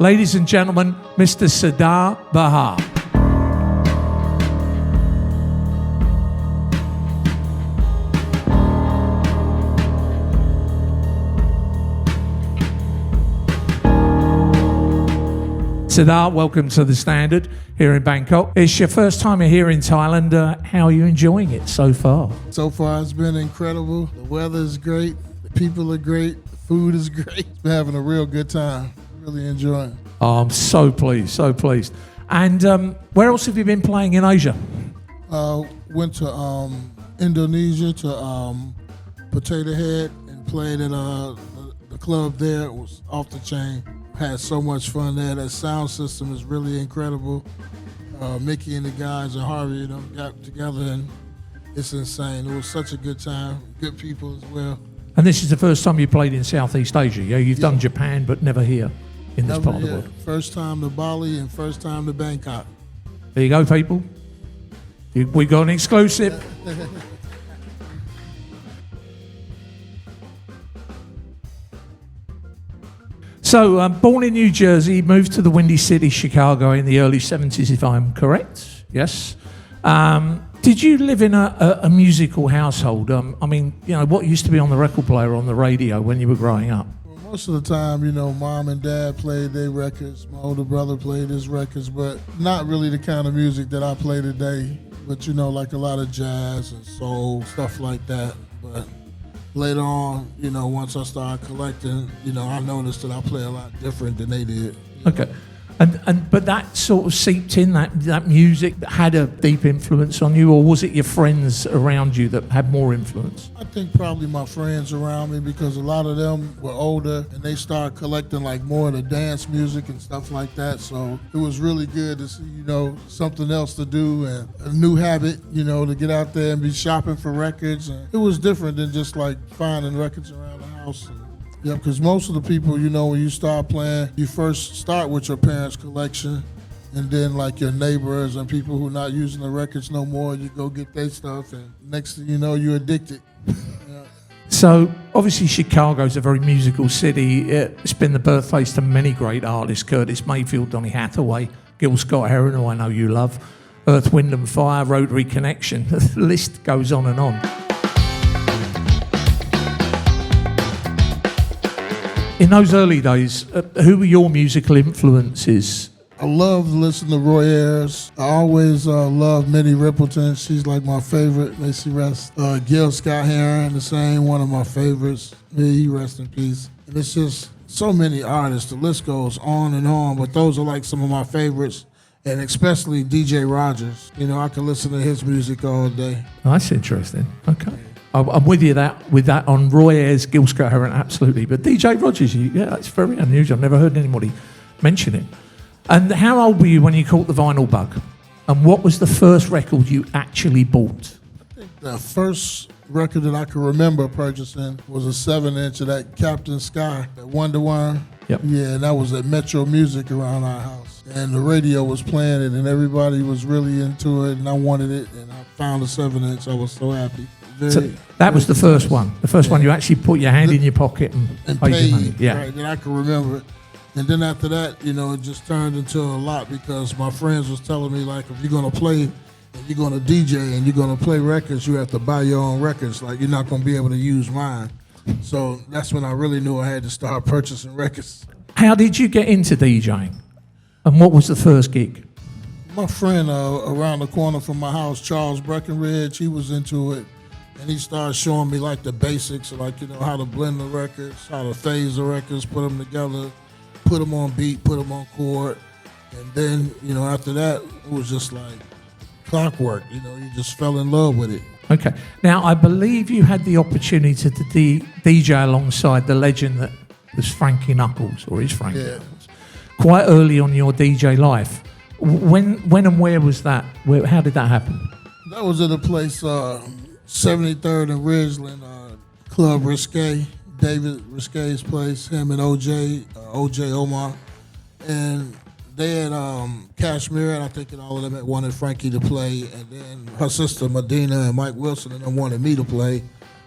Ladies and gentlemen, Mr. Sardar Bahar. Sardar, welcome to the Standard here in Bangkok. It's your first time here in Thailand. How are you enjoying it so far? So far, it's been incredible. The weather is great. The people are great. The food is great. Been having a real good time. Really enjoying. Oh, I'm so pleased, so pleased. And where else have you been playing in Asia? Went to Indonesia to Potato Head and played at the club there. It was off the chain. Had so much fun there. That sound system is really incredible. Mickey and the guys and Harvey, got together and it's insane. It was such a good time. Good people as well. And this is the first time you played in Southeast Asia, yeah? You've done Japan, but never here in this part of the world. First time to Bali and first time to Bangkok. There you go, people. We got an exclusive. So, born in New Jersey, moved to the Windy City, Chicago in the early 70s, if I'm correct. Yes. Did you live in a musical household? I mean, what used to be on the record player on the radio when you were growing up? Well, most of the time, Mom and Dad played their records. My older brother played his records, but not really the kind of music that I play today. But, like a lot of jazz and soul, stuff like that. But later on, once I started collecting, I noticed that I play a lot different than they did. Okay. But that sort of seeped in, that music that had a deep influence on you, or was it your friends around you that had more influence? I think probably my friends around me, because a lot of them were older and they started collecting like more of the dance music and stuff like that. So it was really good to see, something else to do and a new habit, to get out there and be shopping for records. And it was different than just like finding records around the house. Yeah, because most of the people, when you start playing, you first start with your parents' collection, and then like your neighbors and people who are not using the records no more, you go get their stuff, and next thing you know, you're addicted. Yeah. So obviously Chicago's a very musical city. It's been the birthplace to many great artists: Curtis Mayfield, Donny Hathaway, Gil Scott-Heron, who I know you love, Earth, Wind and Fire, Rotary Connection. The list goes on and on. In those early days, who were your musical influences? I love to listen to Roy Ayers. I always loved Minnie Riperton. She's like my favorite. May she rest. Gil Scott-Heron, the same, one of my favorites. May he rest in peace. And it's just so many artists. The list goes on and on, but those are like some of my favorites. And especially DJ Rogers. I can listen to his music all day. That's interesting. Okay. I'm with you with that on Roy Ayers, Gil Scott-Heron, absolutely. But DJ Rogers, it's very unusual. I've never heard anybody mention it. And how old were you when you caught the vinyl bug? And what was the first record you actually bought? I think the first record that I can remember purchasing was a 7-inch of that Captain Sky, that Wonder Worm. Yep. Yeah, and that was at Metro Music around our house. And the radio was playing it, and everybody was really into it, and I wanted it, and I found a 7-inch. I was so happy. So that was the first one. The first one you actually put your hand in your pocket and paid your money. Yeah. Right, and I can remember it. And then after that, it just turned into a lot, because my friends was telling me, like, if you're going to play and you're going to DJ and you're going to play records, you have to buy your own records. Like, you're not going to be able to use mine. So that's when I really knew I had to start purchasing records. How did you get into DJing? And what was the first gig? My friend around the corner from my house, Charles Breckenridge, he was into it. And he started showing me like the basics, like, how to blend the records, how to phase the records, put them together, put them on beat, put them on chord. And then, after that, it was just like clockwork. You just fell in love with it. Okay. Now, I believe you had the opportunity to DJ alongside the legend that was Frankie Knuckles, or is Frankie Knuckles, quite early on in your DJ life. When and where was that? How did that happen? That was at a place, 73rd and Ridgeland, Club Risque, David Risque's place, him and OJ Omar. And they had Kashmir, and I think all of them had wanted Frankie to play. And then her sister Medina and Mike Wilson and them wanted me to play.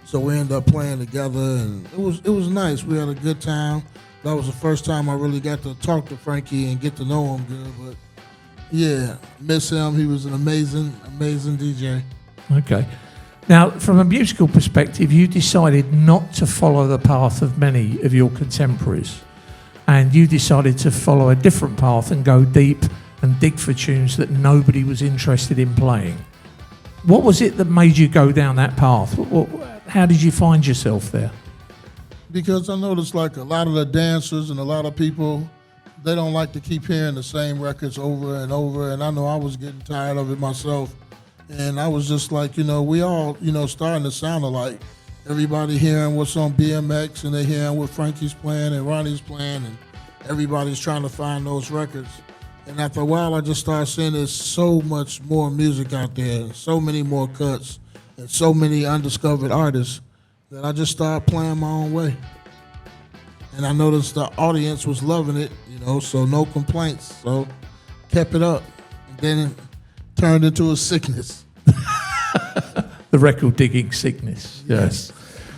So we ended up playing together, and it was nice. We had a good time. that was the first time I really got to talk to Frankie and get to know him good. But yeah, miss him. He was an amazing DJ. Okay. Now, from a musical perspective, you decided not to follow the path of many of your contemporaries, and you decided to follow a different path and go deep and dig for tunes that nobody was interested in playing. What was it that made you go down that path? How did you find yourself there? Because I noticed like a lot of the dancers and a lot of people, they don't like to keep hearing the same records over and over, and I know I was getting tired of it myself. And I was just like, we all, starting to sound alike. Everybody hearing what's on BMX, and they hearing what Frankie's playing and Ronnie's playing, and everybody's trying to find those records. And after a while, I just started seeing there's so much more music out there, so many more cuts, and so many undiscovered artists that I just started playing my own way. And I noticed the audience was loving it, so no complaints. So kept it up. And then it turned into a sickness. The record digging sickness. Yes.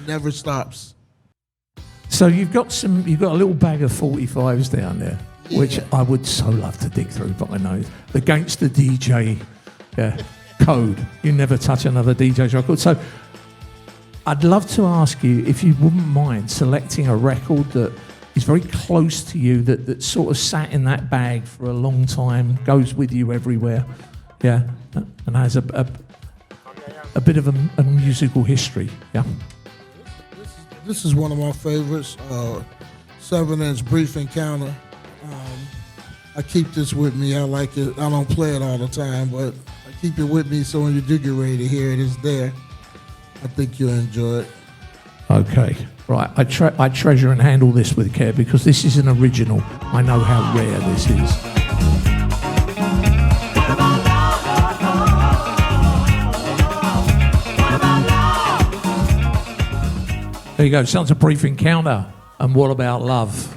Never stops. So you've got a little bag of 45s down there, which I would so love to dig through, but I know the Gangster DJ code. You never touch another DJ's record. So I'd love to ask you if you wouldn't mind selecting a record that is very close to you, that sort of sat in that bag for a long time, goes with you everywhere, and has a bit of a musical history, This is one of my favorites, 7-inch Brief Encounter. I keep this with me. I like it. I don't play it all the time, but I keep it with me so when you do get ready to hear it, it's there. I think you'll enjoy it. Okay, right. I treasure and handle this with care because this is an original. I know how rare this is. There you go. Sounds a Brief Encounter. And What About Love?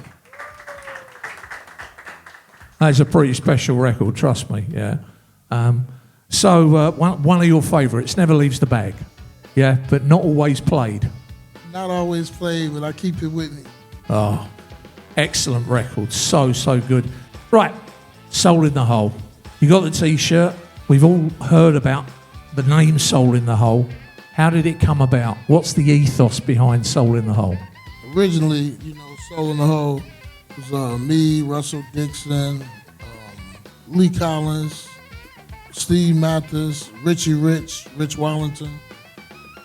That's a pretty special record, trust me. Yeah. So one of your favourites, never leaves the bag. Yeah, but not always played. Not always played, but I keep it with me. Oh, excellent record. So good. Right, Soul in the Hole. You got the T-shirt. We've all heard about the name Soul in the Hole. How did it come about? What's the ethos behind Soul in the Hole? Originally, Soul in the Hole was me, Russell Dixon, Lee Collins, Steve Mathis, Richie Rich Wallington.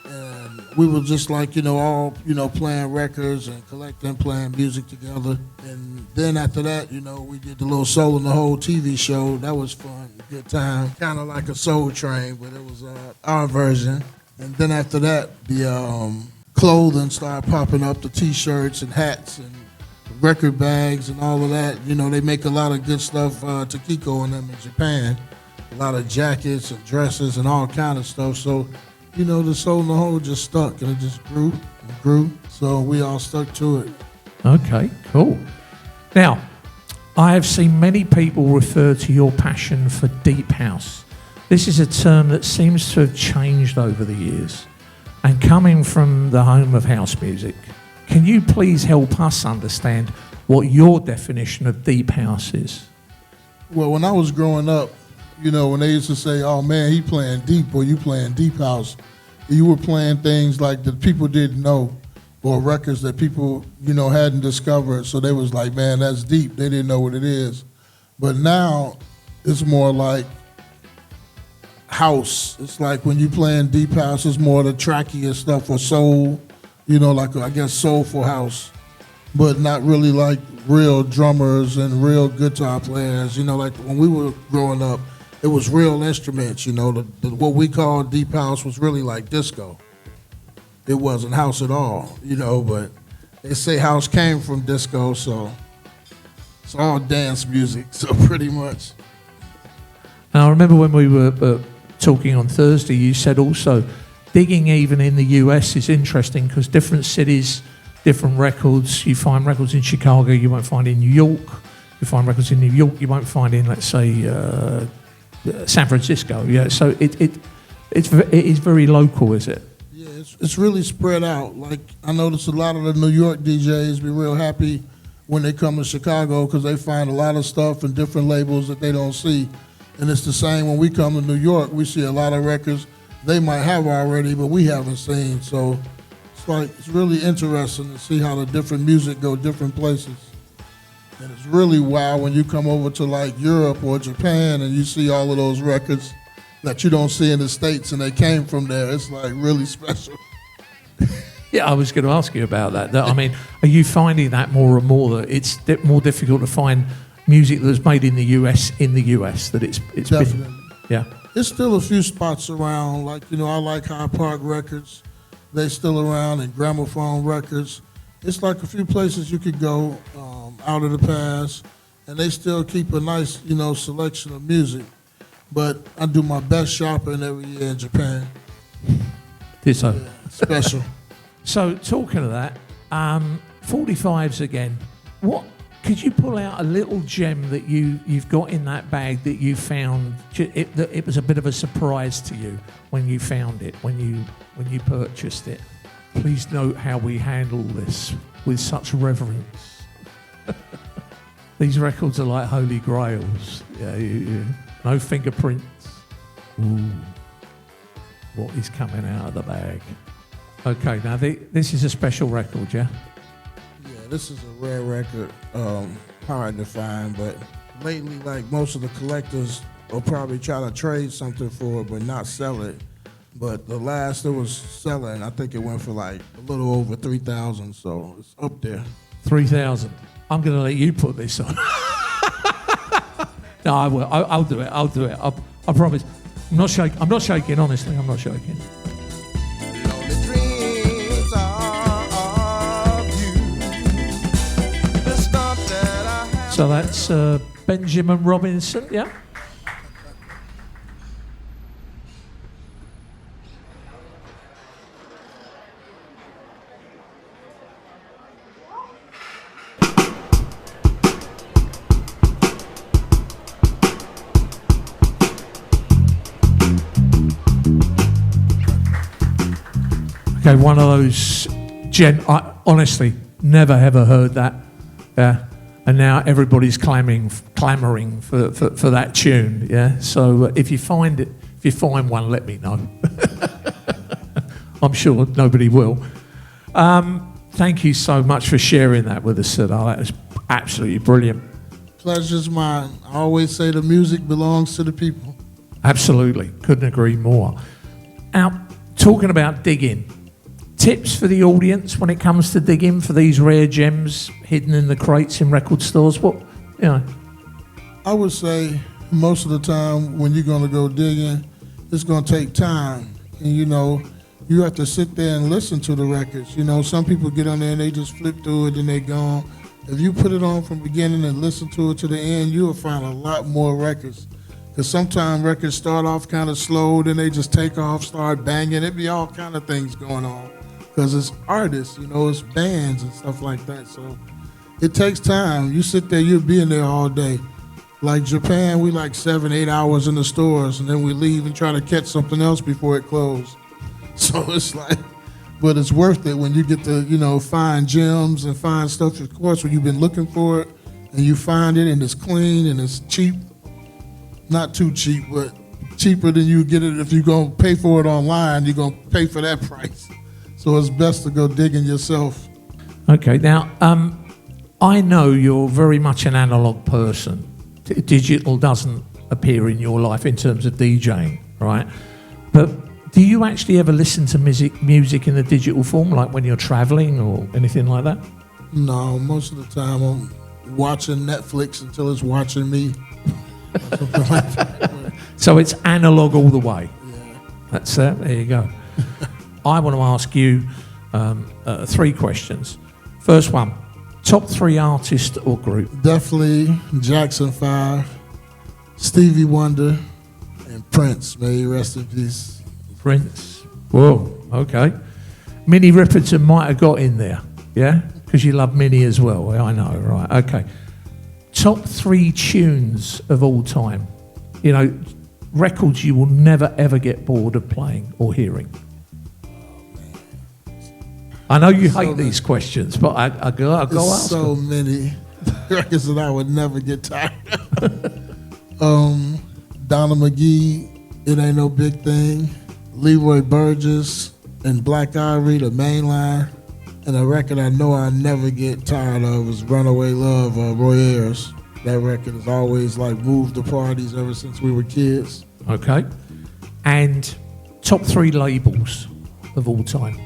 And we were just like, all, playing records and collecting, playing music together. And then after that, we did the little Soul in the Hole TV show. That was fun, good time. Kind of like a Soul Train, but it was our version. And then after that, the clothing started popping up, the T-shirts and hats and record bags and all of that. They make a lot of good stuff, Takiko and them in Japan. A lot of jackets and dresses and all kind of stuff. So, the Soul in the Hole just stuck and it just grew and grew. So we all stuck to it. Okay, cool. Now, I have seen many people refer to your passion for deep house. This is a term that seems to have changed over the years. And coming from the home of house music, can you please help us understand what your definition of deep house is? Well, when I was growing up, when they used to say, oh man, he playing deep or you playing deep house, you were playing things like that people didn't know or records that people, hadn't discovered. So they was like, man, that's deep. They didn't know what it is. But now it's more like house. It's like when you playing deep house, it's more the trackier stuff or soul, like I guess soulful house, but not really like real drummers and real guitar players. Like when we were growing up, it was real instruments. What we call deep house was really like disco. It wasn't house at all, but they say house came from disco, so it's all dance music, so pretty much. Now, I remember when we were talking on Thursday, you said also digging even in the US is interesting because different cities, different records. You find records in Chicago you won't find in New York. You find records in New York you won't find in, let's say, San Francisco. Yeah, so it is very local, is it? Yeah, it's really spread out. Like I noticed a lot of the New York DJs be real happy when they come to Chicago because they find a lot of stuff and different labels that they don't see. And it's the same when we come to New York. We see a lot of records they might have already, but we haven't seen. So it's really interesting to see how the different music go different places. And it's really wild when you come over to like Europe or Japan and you see all of those records that you don't see in the States and they came from there. It's like really special. Yeah, I was going to ask you about that. I mean, are you finding that more and more that it's more difficult to find music that was made in the US that it's Definitely. been, yeah. There's still a few spots around, like, I like Hyde Park Records. They're still around, and Gramophone Records. It's like a few places you could go out of the past, and they still keep a nice, selection of music. But I do my best shopping every year in Japan. So. Yeah, special. So talking of that, 45s again. What could you pull out a little gem that you've got in that bag that you found? It was a bit of a surprise to you when you found it, when you purchased it. Please note how we handle this with such reverence. These records are like holy grails. Yeah, no fingerprints. Ooh, what is coming out of the bag? Okay, now this is a special record, yeah? Yeah, this is a rare record, hard to find, but lately, like most of the collectors will probably try to trade something for it, but not sell it. But the last it was selling, I think it went for like a little over 3,000, so it's up there. 3,000. I'm going to let you put this on. No, I will. I'll do it. I'll do it. I promise. I'm not shaking. Honestly, I'm not shaking. So that's Benjamin Robinson, yeah? Okay, one of those I honestly never ever heard that. Yeah. And now everybody's clamoring for that tune, yeah. So if you find one, let me know. I'm sure nobody will. Thank you so much for sharing that with us, Sir. That was absolutely brilliant. Pleasure's mine. I always say the music belongs to the people. Absolutely, couldn't agree more. Now, talking about digging. Tips for the audience when it comes to digging for these rare gems hidden in the crates in record stores? I would say most of the time when you're going to go digging, it's going to take time. And, you have to sit there and listen to the records. Some people get on there and they just flip through it and they're gone. If you put it on from the beginning and listen to it to the end, you'll find a lot more records. Because sometimes records start off kind of slow, then they just take off, start banging. It be all kind of things going on. Because it's artists, it's bands and stuff like that. So it takes time. You sit there, you'll be in there all day. Like Japan, we like 7-8 hours in the stores, and then we leave and try to catch something else before it closes. So it's like, but it's worth it when you get to, find gems and find stuff, of course, when you've been looking for it, and you find it, and it's clean, and it's cheap. Not too cheap, but cheaper than you get it if you're going to pay for it online. You're going to pay for that price. So it's best to go digging yourself. Okay, now, I know you're very much an analog person. Digital doesn't appear in your life in terms of DJing, right? But do you actually ever listen to music in the digital form, like when you're traveling or anything like that? No, most of the time I'm watching Netflix until it's watching me. Something like that. So it's analog all the way. Yeah. That's it. There you go. I want to ask you 3 questions. First one, top 3 artist or group? Definitely Jackson 5, Stevie Wonder, and Prince. May he rest in peace. Prince. Whoa, okay. Minnie Riperton might have got in there, yeah? Because you love Minnie as well. I know, right, okay. Top 3 tunes of all time. Records you will never, ever get bored of playing or hearing. I know you hate So these questions, but I go There's ask so them. many records that I would never get tired of. Donna McGee, It Ain't No Big Thing. Leroy Burgess and Black Ivory, The Main Line. And a record I know I never get tired of is Runaway Love, Roy Ayers. That record has always like moved the parties ever since we were kids. Okay. And top 3 labels of all time.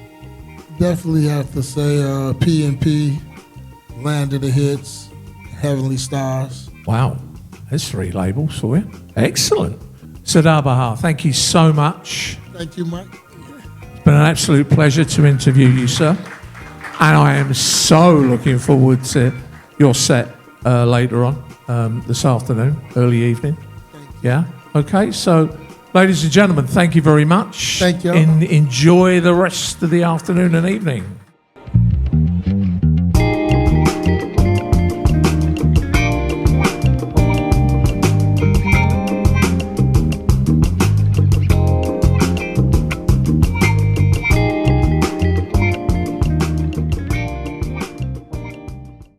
Definitely have to say P&P, Land of the Hits, Heavenly Stars. Wow. There's 3 labels for you. Excellent. Sardar Bahar, thank you so much. Thank you, Mike. It's been an absolute pleasure to interview you, sir. And I am so looking forward to your set later on this afternoon, early evening. Yeah? Okay, so ladies and gentlemen, thank you very much. Thank you. Enjoy the rest of the afternoon and evening.